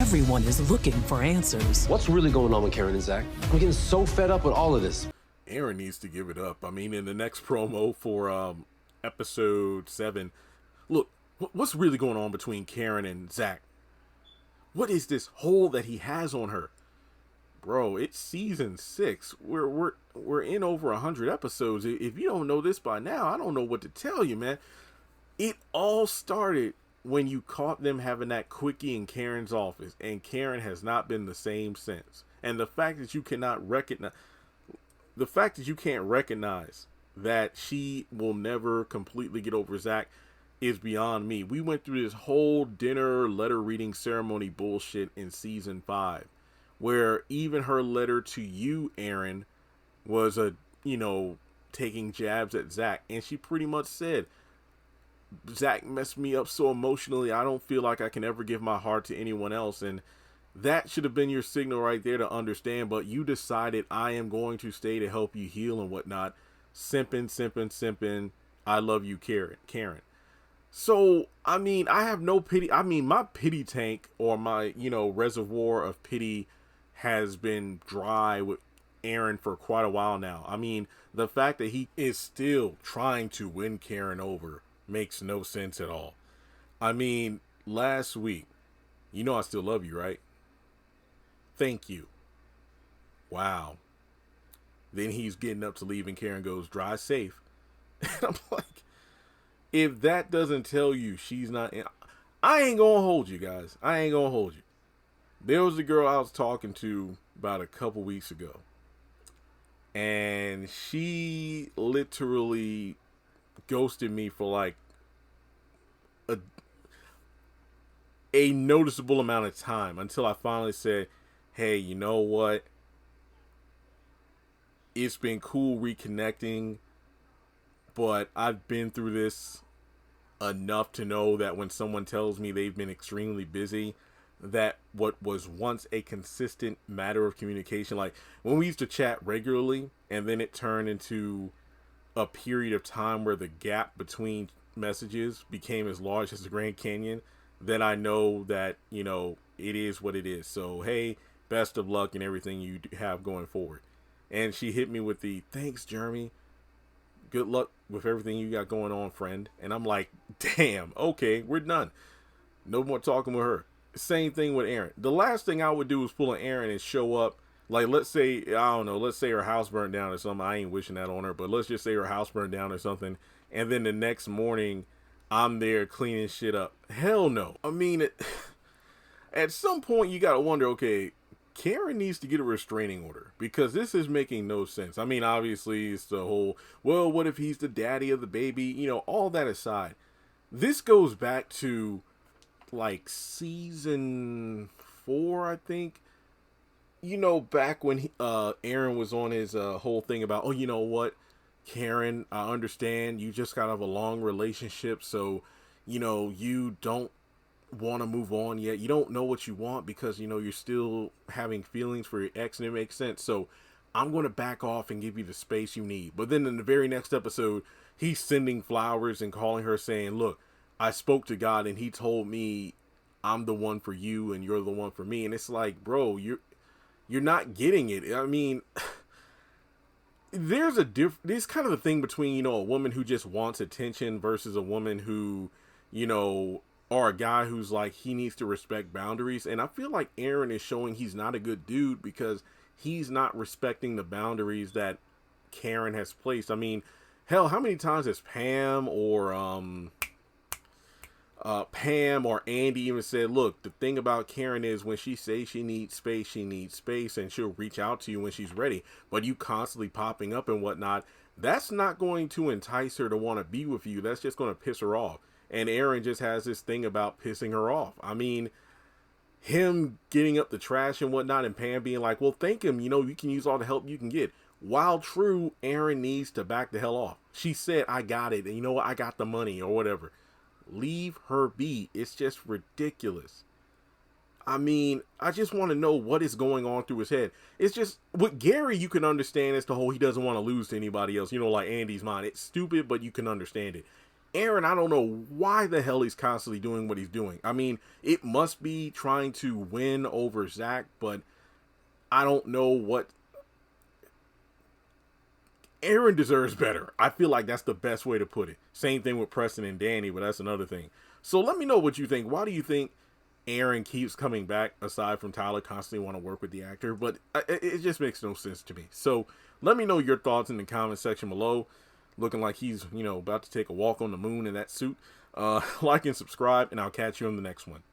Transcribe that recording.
Everyone is looking for answers. What's really going on with Karen and Zach? I'm getting so fed up with all of this. Aaron needs to give it up. I mean, in the next promo for episode 7, look, what's really going on between Karen and Zach? What is this hold that he has on her? Bro, it's season 6. We're in over 100 episodes. If you don't know this by now, I don't know what to tell you, man. It all started when you caught them having that quickie in Karen's office, and Karen has not been the same since. And the fact that you can't recognize that she will never completely get over Zach is beyond me. We went through this whole dinner letter reading ceremony bullshit in season 5, where even her letter to you, Aaron, was taking jabs at Zach, and she pretty much said, Zach messed me up so emotionally, I don't feel like I can ever give my heart to anyone else. And that should have been your signal right there to understand, but you decided, I am going to stay to help you heal and whatnot. Simping. I love you, Karen. So, I mean, I have no pity. I mean, my pity tank, or my, reservoir of pity has been dry with Aaron for quite a while now. I mean, the fact that he is still trying to win Karen over makes no sense at all. I mean, last week, I still love you, right? Thank you. Wow. Then he's getting up to leave and Karen goes, drive safe. And I'm like, if that doesn't tell you she's not in, I ain't gonna hold you guys. I ain't gonna hold you. There was a girl I was talking to about a couple weeks ago, and she literally ghosted me for like a noticeable amount of time until I finally said, hey, you know what? It's been cool reconnecting, but I've been through this enough to know that when someone tells me they've been extremely busy, that what was once a consistent matter of communication, like when we used to chat regularly and then it turned into a period of time where the gap between messages became as large as the Grand Canyon, then I know that, it is what it is. So, hey, best of luck in everything you have going forward. And she hit me with the, thanks, Jeremy. Good luck with everything you got going on, friend. And I'm like, damn, okay, we're done. No more talking with her. Same thing with Aaron. The last thing I would do is pull an Aaron and show up. Like, let's say, let's say her house burned down or something. I ain't wishing that on her, but let's just say her house burned down or something. And then the next morning, I'm there cleaning shit up. Hell no. I mean, at some point, you got to wonder, okay, Karen needs to get a restraining order, because this is making no sense. I mean, obviously, it's the whole, well, what if he's the daddy of the baby? All that aside, this goes back to, like, season 4, I think. Back when Aaron was on his whole thing about, oh, you know what, Karen, I understand you just got to have a long relationship, so, you don't want to move on yet. You don't know what you want because, you're still having feelings for your ex, and it makes sense. So I'm going to back off and give you the space you need. But then in the very next episode, he's sending flowers and calling her saying, look, I spoke to God and he told me I'm the one for you and you're the one for me. And it's like, bro, you're not getting it. I mean, there's kind of the thing between, a woman who just wants attention versus a woman who, or a guy who's like, he needs to respect boundaries. And I feel like Aaron is showing he's not a good dude because he's not respecting the boundaries that Karen has placed. I mean, hell, how many times has Pam or Andy even said, look, the thing about Karen is when she says she needs space, and she'll reach out to you when she's ready. But you constantly popping up and whatnot, that's not going to entice her to want to be with you. That's just going to piss her off. And Aaron just has this thing about pissing her off. I mean, him getting up the trash and whatnot, and Pam being like, well, thank him. You can use all the help you can get. While true, Aaron needs to back the hell off. She said, I got it. And you know what? I got the money or whatever. Leave her be. It's just ridiculous. I mean, I just want to know what is going on through his head. It's just, with Gary, you can understand as to whole he doesn't want to lose to anybody else. Like Andy's mind. It's stupid, but you can understand it. Aaron, I don't know why the hell he's constantly doing what he's doing. I mean, it must be trying to win over Zach, but I don't know what. Aaron deserves better. I feel like that's the best way to put it. Same thing with Preston and Danny, but that's another thing. So let me know what you think. Why do you think Aaron keeps coming back, aside from Tyler constantly want to work with the actor? But it just makes no sense to me. So let me know your thoughts in the comment section below. Looking like he's, about to take a walk on the moon in that suit. Like and subscribe, and I'll catch you on the next one.